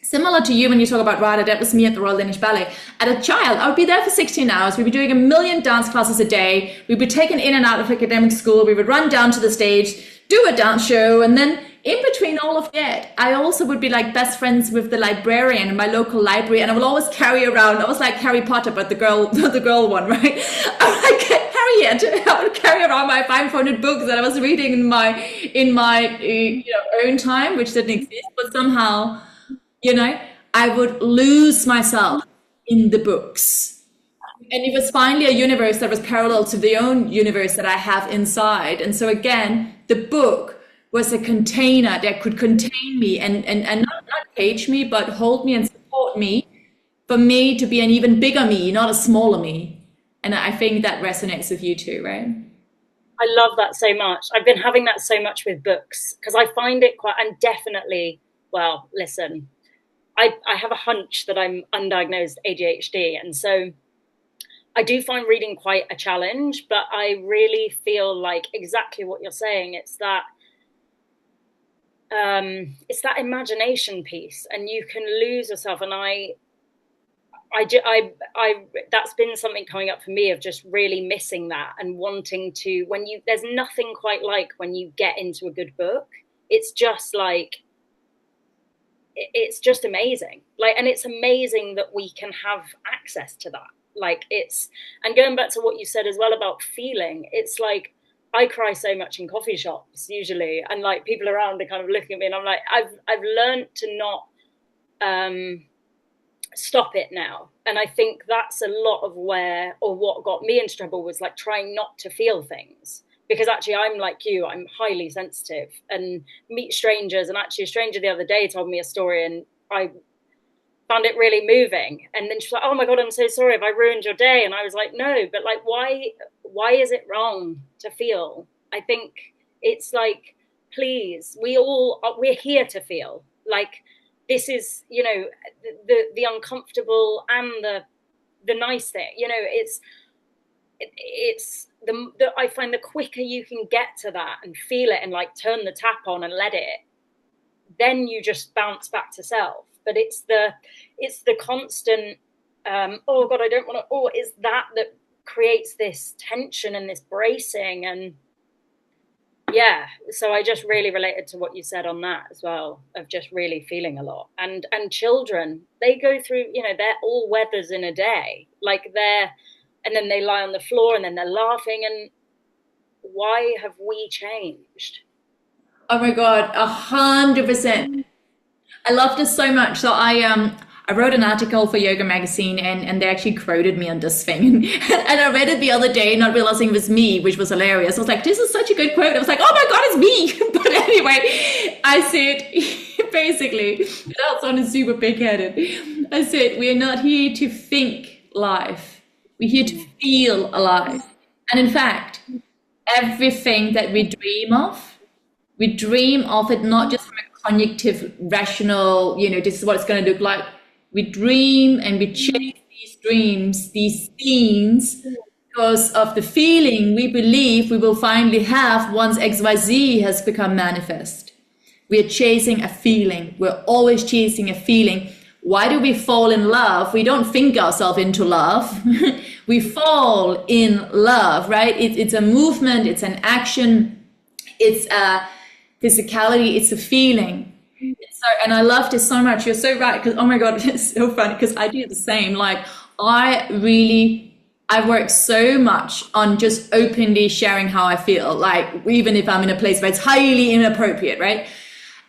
similar to you when you talk about Radha, that was me at the Royal Danish Ballet. As a child, I would be there for 16 hours. We'd be doing 1 million dance classes a day. We'd be taken in and out of academic school. We would run down to the stage, do a dance show, and then in between all of that, I also would be like best friends with the librarian in my local library, and I will always carry around. I was like Harry Potter, but the girl one, right? I'm like Harriet. I would carry around my 500 books that I was reading in my own time, which didn't exist. But somehow, I would lose myself in the books, and it was finally a universe that was parallel to the own universe that I have inside. And so again, the book was a container that could contain me and not cage me, but hold me and support me, for me to be an even bigger me, not a smaller me. And I think that resonates with you too, right? I love that so much. I've been having that so much with books, because I find it quite, and definitely, well, listen, I have a hunch that I'm undiagnosed ADHD. And so I do find reading quite a challenge, but I really feel like exactly what you're saying. It's that imagination piece, and you can lose yourself. And I that's been something coming up for me, of just really missing that, and wanting to, there's nothing quite like when you get into a good book. It's just like, it's just amazing. Like, and it's amazing that we can have access to that. Like, and going back to what you said as well about feeling, it's like, I cry so much in coffee shops usually, and like people around are kind of looking at me, and I'm like, I've learned to not stop it now. And I think that's a lot of what got me into trouble, was like trying not to feel things, because actually I'm like you, I'm highly sensitive and meet strangers. And actually a stranger the other day told me a story, and I found it really moving. And then she's like, oh my God, I'm so sorry if I ruined your day. And I was like, no, but like, why is it wrong to feel? I think it's like, please, we're here to feel. Like, this is, the uncomfortable and the nice thing, I find the quicker you can get to that and feel it and like turn the tap on and let it, then you just bounce back to self. But it's the constant, oh God, I don't want to, is that creates this tension and this bracing. And Yeah, so I just really related to what you said on that as well, of just really feeling a lot. And children, they go through, you know, they're all weathers in a day, like and then they lie on the floor and then they're laughing. And why have we changed? Oh my God, 100%. I love this so much. So I wrote an article for Yoga Magazine, and they actually quoted me on this thing. And I read it the other day, not realizing it was me, which was hilarious. I was like, this is such a good quote. I was like, oh my God, it's me. But anyway, I said, basically, without sounding super big-headed, I said, we are not here to think life. We're here to feel alive. And in fact, everything that we dream of it not just from a cognitive, rational, this is what it's going to look like. We dream and we chase these dreams, these scenes, because of the feeling we believe we will finally have once XYZ has become manifest. We're chasing a feeling. We're always chasing a feeling. Why do we fall in love? We don't think ourselves into love. We fall in love, right? It's a movement, it's an action, it's a physicality, it's a feeling. So, and I love this so much. You're so right, because oh my God, it's so funny because I do the same. Like I work so much on just openly sharing how I feel, like even if I'm in a place where it's highly inappropriate, right?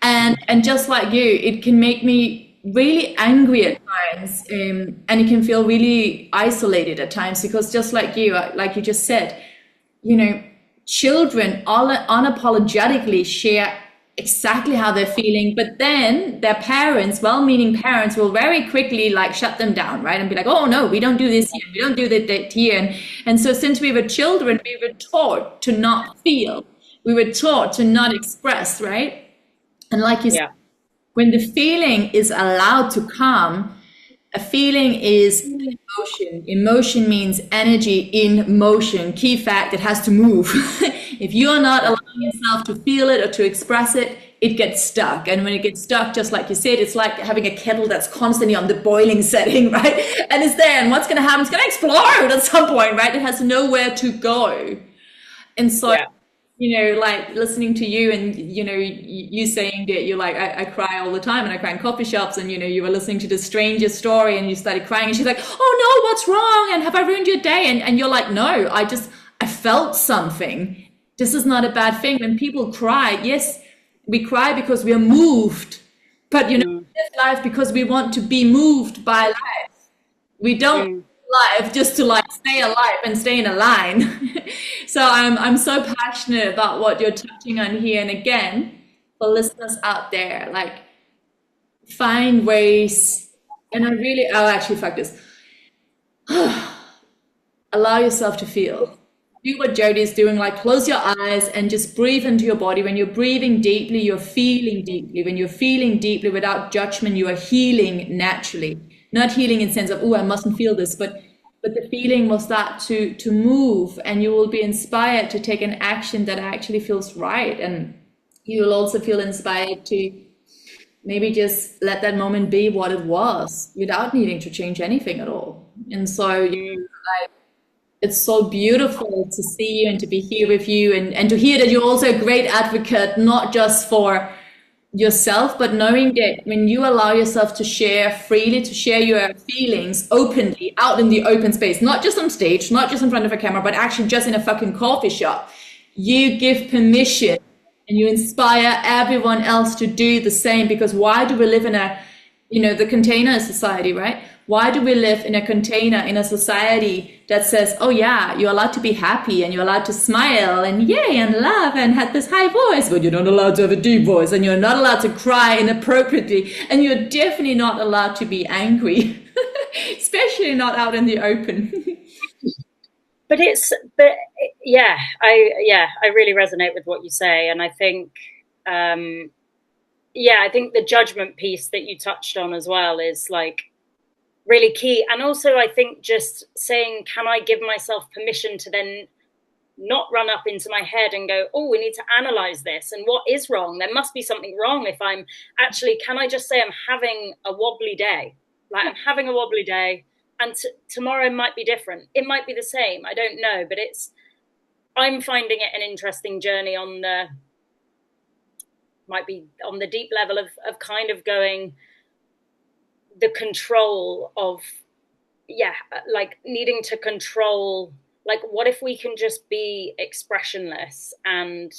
And just like you, it can make me really angry at times, and it can feel really isolated at times, because just like you just said, children unapologetically share exactly how they're feeling, but then their parents, well-meaning parents, will very quickly like shut them down, right? And be like, oh no, we don't do this here, we don't do that here. And so since we were children, we were taught to not feel, we were taught to not express, right? And like you said, when the feeling is allowed to come, a feeling is emotion. Emotion means energy in motion. Key fact, it has to move. If you are not allowing yourself to feel it or to express it, it gets stuck. And when it gets stuck, just like you said, it's like having a kettle that's constantly on the boiling setting, right? And it's there, and what's going to happen? It's going to explode at some point, right? It has nowhere to go. And so, like listening to you and, you saying that you're like, I cry all the time and I cry in coffee shops, and, you were listening to the stranger's story and you started crying and she's like, oh no, what's wrong? And have I ruined your day? And you're like, no, I felt something. This is not a bad thing. When people cry, yes, we cry because we are moved, but, we live life because we want to be moved by life. We don't life just to like stay alive and stay in a line. So I'm so passionate about what you're touching on here. And again, for listeners out there, like find ways, and I'll actually fuck this. Allow yourself to feel. Do what Jodie is doing, like close your eyes and just breathe into your body. When you're breathing deeply, you're feeling deeply. When you're feeling deeply without judgment, you are healing naturally. Not healing in the sense of, oh, I mustn't feel this, but the feeling will start to move, and you will be inspired to take an action that actually feels right. And you will also feel inspired to maybe just let that moment be what it was without needing to change anything at all. And so it's so beautiful to see you and to be here with you, and to hear that you're also a great advocate, not just for yourself, but knowing that when you allow yourself to share freely, to share your feelings openly out in the open space, not just on stage, not just in front of a camera, but actually just in a fucking coffee shop, you give permission and you inspire everyone else to do the same. Because why do we live in the container society, right? Why do we live in a container, in a society that says, oh yeah, you're allowed to be happy and you're allowed to smile and yay and laugh and have this high voice, but you're not allowed to have a deep voice, and you're not allowed to cry inappropriately, and you're definitely not allowed to be angry, especially not out in the open. But I really resonate with what you say. And I think, I think the judgment piece that you touched on as well is like really key. And also I think just saying, can I give myself permission to then not run up into my head and go, oh, we need to analyze this, and what is wrong? There must be something wrong. If I'm actually, can I just say I'm having a wobbly day? Like I'm having a wobbly day, and tomorrow might be different. It might be the same. I don't know, but it's I'm finding it an interesting journey on the deep level of kind of going the control of, like needing to control, like what if we can just be expressionless and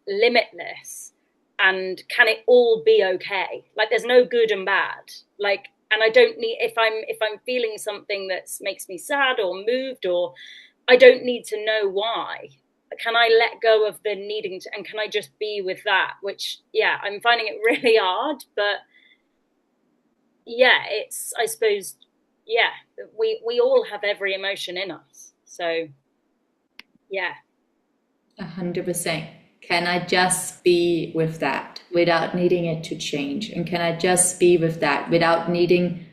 limitless, and can it all be okay? Like there's no good and bad, like, and I don't need, if I'm feeling something that makes me sad or moved, or I don't need to know why. Can I let go of the needing to, and can I just be with that? Which, I'm finding it really hard, but it's, I suppose, we all have every emotion in us. So, 100%. Can I just be with that without needing it to change? And can I just be with that without needing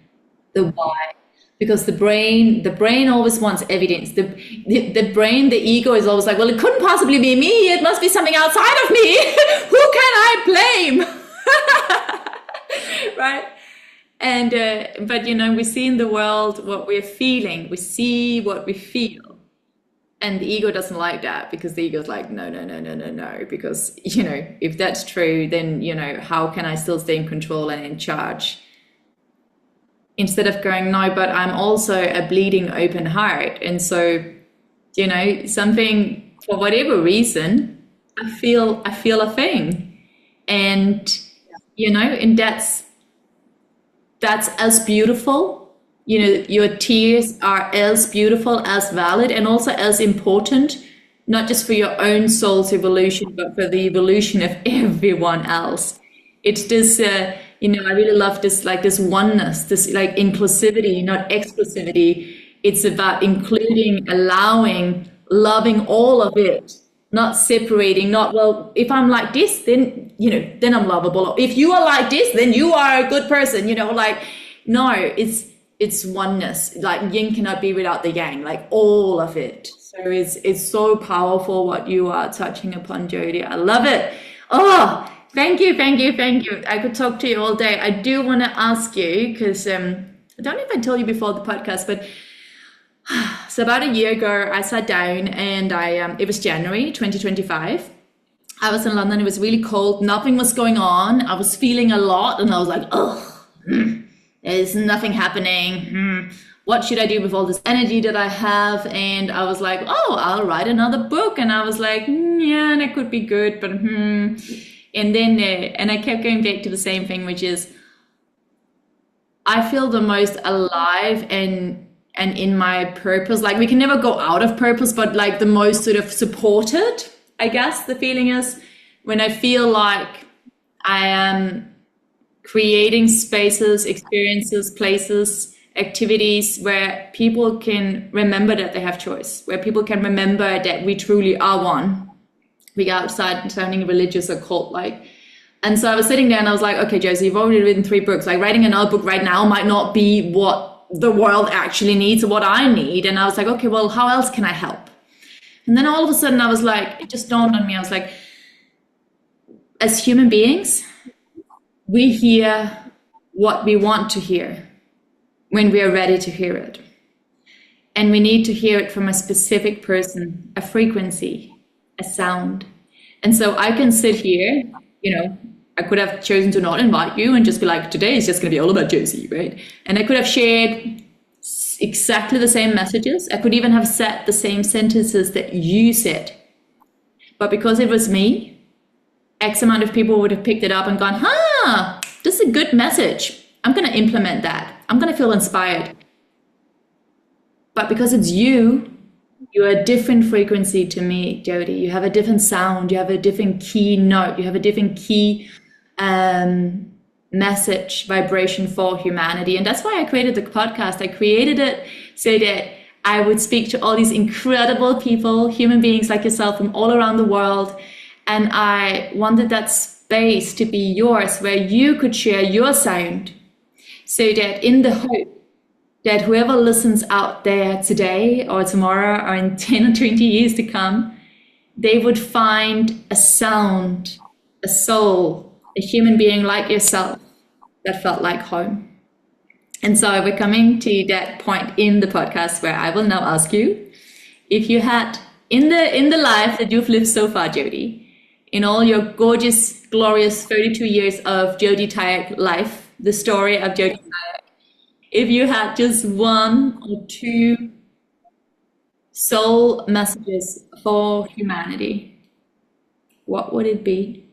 the why? Because the brain always wants evidence. The brain, the ego is always like, well, it couldn't possibly be me. It must be something outside of me. Who can I blame? Right? And but we see in the world what we're feeling. We see what we feel. And the ego doesn't like that, because the ego's like, no, no, no, no, no, no. Because, if that's true, then, how can I still stay in control and in charge? Instead of going, no, but I'm also a bleeding open heart. And so, something, for whatever reason, I feel a thing. And, and that's as beautiful. Your tears are as beautiful, as valid, and also as important, not just for your own soul's evolution, but for the evolution of everyone else. It's this, I really love this, like this oneness, this like inclusivity, not exclusivity. It's about including, allowing, loving all of it, not separating, not, well, if I'm like this, then, then I'm lovable. If you are like this, then you are a good person, like, no, it's oneness. Like yin cannot be without the yang, like all of it. So it's so powerful what you are touching upon, Jodie. I love it. Oh, thank you. I could talk to you all day. I do want to ask you, because I don't know if I told you before the podcast, but so about a year ago, I sat down and it was January 2025. I was in London. It was really cold. Nothing was going on. I was feeling a lot, and I was like, there's nothing happening. What should I do with all this energy that I have? And I was like, I'll write another book. And I was like, yeah, that could be good, but And then, and I kept going back to the same thing, which is, I feel the most alive and in my purpose. Like we can never go out of purpose, but like the most sort of supported, I guess the feeling is when I feel like I am creating spaces, experiences, places, activities where people can remember that they have choice, where people can remember that we truly are one. We go outside sounding religious or cult-like. And so I was sitting there and I was like, okay, Josie, you've already written 3 books. Like writing another book right now might not be what the world actually needs or what I need. And I was like, okay, well, how else can I help? And then all of a sudden I was like, it just dawned on me. I was like, as human beings, we hear what we want to hear when we are ready to hear it. And we need to hear it from a specific person, a frequency, a sound. And so I can sit here, I could have chosen to not invite you and just be like, today is just going to be all about Josie, right? And I could have shared exactly the same messages. I could even have said the same sentences that you said. But because it was me, X amount of people would have picked it up and gone, this is a good message. I'm going to implement that. I'm going to feel inspired. But because it's you're a different frequency to me, Jodie. You have a different sound. You have a different key note. You have a different key message, vibration for humanity. And that's why I created the podcast. I created it so that I would speak to all these incredible people, human beings like yourself from all around the world. And I wanted that space to be yours, where you could share your sound, so that in the hope that whoever listens out there today or tomorrow or in 10 or 20 years to come, they would find a sound, a soul, a human being like yourself that felt like home. And so we're coming to that point in the podcast where I will now ask you, if you had in the life that you've lived so far, Jodie, in all your gorgeous, glorious 32 years of Jodie Tyack life, the story of Jodie Tyack, if you had just one or two soul messages for humanity, what would it be?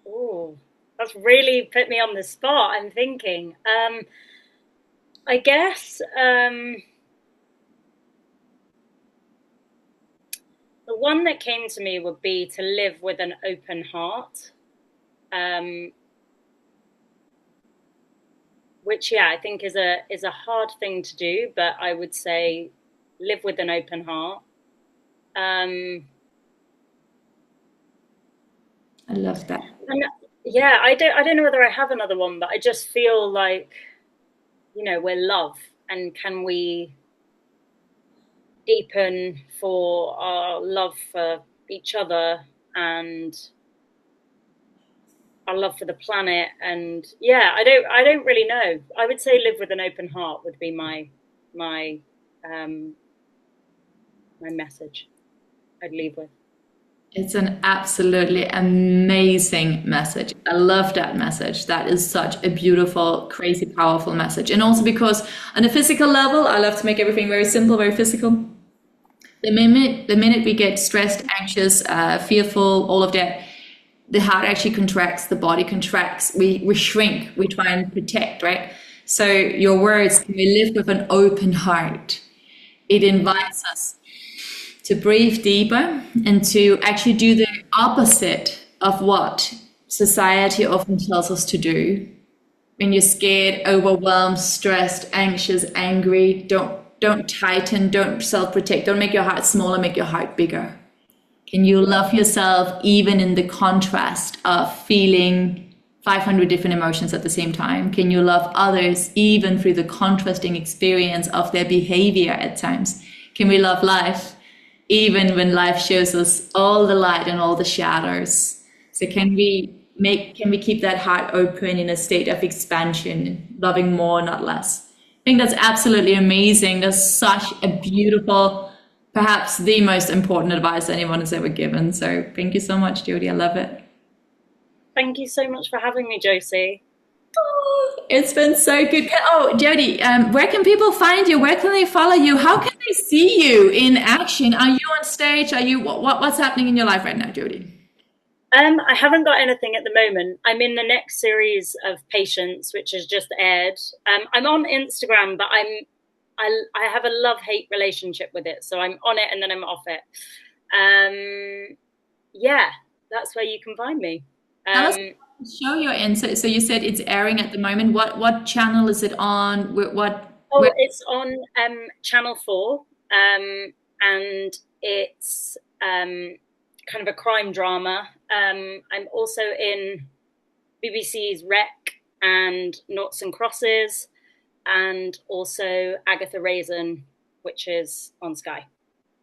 Oh, that's really put me on the spot. I'm thinking. I guess the one that came to me would be to live with an open heart. Um, which, yeah, I think is a hard thing to do, but I would say live with an open heart. Um, I love that. and yeah, I don't know whether I have another one, but I just feel like, we're love, and can we deepen for our love for each other and our love for the planet? And yeah, I don't really know. I would say live with an open heart would be my my message I'd leave with. It's an absolutely amazing message. I love that message. That is such a beautiful, crazy, powerful message. And also because on a physical level, I love to make everything very simple, very physical. The minute we get stressed, anxious, fearful, all of that, the heart actually contracts, the body contracts, we shrink, we try and protect, right? So your words, can we live with an open heart? It invites us to breathe deeper and to actually do the opposite of what society often tells us to do. When you're scared, overwhelmed, stressed, anxious, angry, don't tighten, don't self-protect, don't make your heart smaller, make your heart bigger. Can you love yourself even in the contrast of feeling 500 different emotions at the same time? Can you love others even through the contrasting experience of their behavior at times? Can we love life even when life shows us all the light and all the shadows? So can we keep that heart open in a state of expansion, loving more, not less? I think that's absolutely amazing. That's such a beautiful, perhaps the most important advice anyone has ever given. So thank you so much, Jodie. I love it. Thank you so much for having me, Josie. Oh, it's been so good. Oh, Jodie, where can people find you? Where can they follow you? How can they see you in action? Are you on stage? Are you what's happening in your life right now, Jodie? I haven't got anything at the moment. I'm in the next series of Patience, which has just aired. I'm on Instagram, but I have a love-hate relationship with it. So I'm on it and then I'm off it. Yeah, that's where you can find me. Tell us what show you're in. So you said it's airing at the moment. What channel is it on? Oh, it's on Channel 4, and it's kind of a crime drama. I'm also in BBC's Rec and Noughts and Crosses, and also Agatha Raisin, which is on Sky.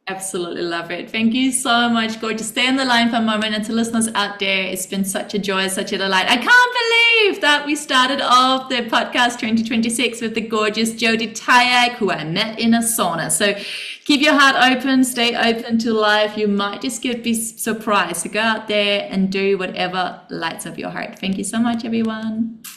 Absolutely love it. Thank you so much, gorgeous. Stay on the line for a moment. And to listeners out there, it's been such a joy, such a delight. I can't believe that we started off the podcast 2026 with the gorgeous Jodie Tyack, who I met in a sauna. So keep your heart open, stay open to life. You might just be surprised. So go out there and do whatever lights up your heart. Thank you so much, everyone.